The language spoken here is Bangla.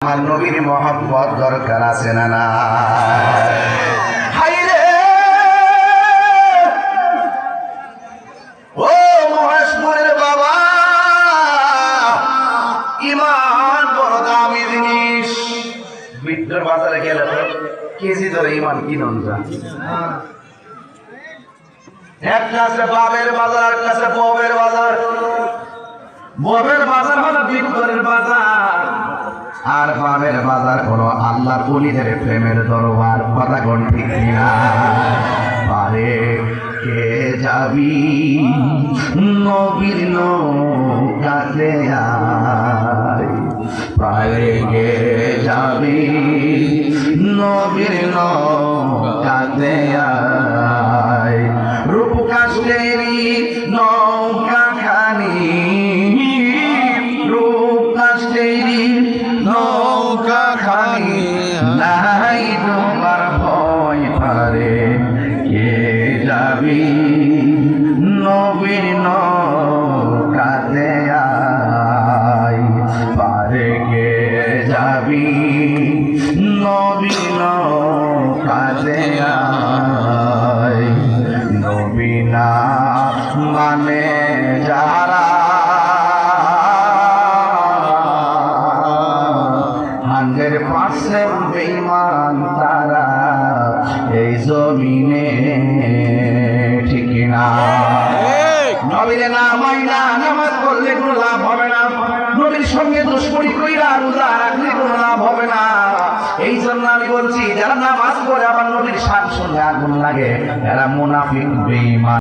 আমার নবীর মহব্বত দরকার আছে না না? ও মহেশপুরের বাবা, ইমান বড় দামি জিনিস। বিট্টোর বাজারে গেলে কেজি ধরে ইমান কিনুন যায়। একটা আছে বাবের বাজার, আর একটা আছে ববের বাজার। ববের বাজার হলো বিট্টোরের বাজার, আর বাবের বাজার হলো আল্লাহর ওলিদের প্রেমের দরবার। কথা কোন ঠিক কিনা? পারে কে যাবি নবীর নৌকাতে আয়, পারে কে যাবি নবীর নৌকাতে আয়। রূপকাষ্টেরি নৌকা খানি, রূপকাষ্টেরি নৌকা খানি, নাই তোমার ভয় পারে কে যাবি নবীর নৌকাতে আয়, পারে কে যাবি নবীর নৌকাতে আয়। নবী না মানে যারা 100% বেঈমান তারা এই জমিনে, ঠিক না? নবীর না মাইনা নামাজ পড়লে কোনো লাভ হবে না, নবীর সঙ্গে দুশমনি কইরা রোজা রাখলে কোনো লাভ হবে না। এই জন্য আমি বলছি, যারা নামাজ পড়ে আবার নবীর শান শুনলে আগুন লাগে, এরা মুনাফিক বেঈমান।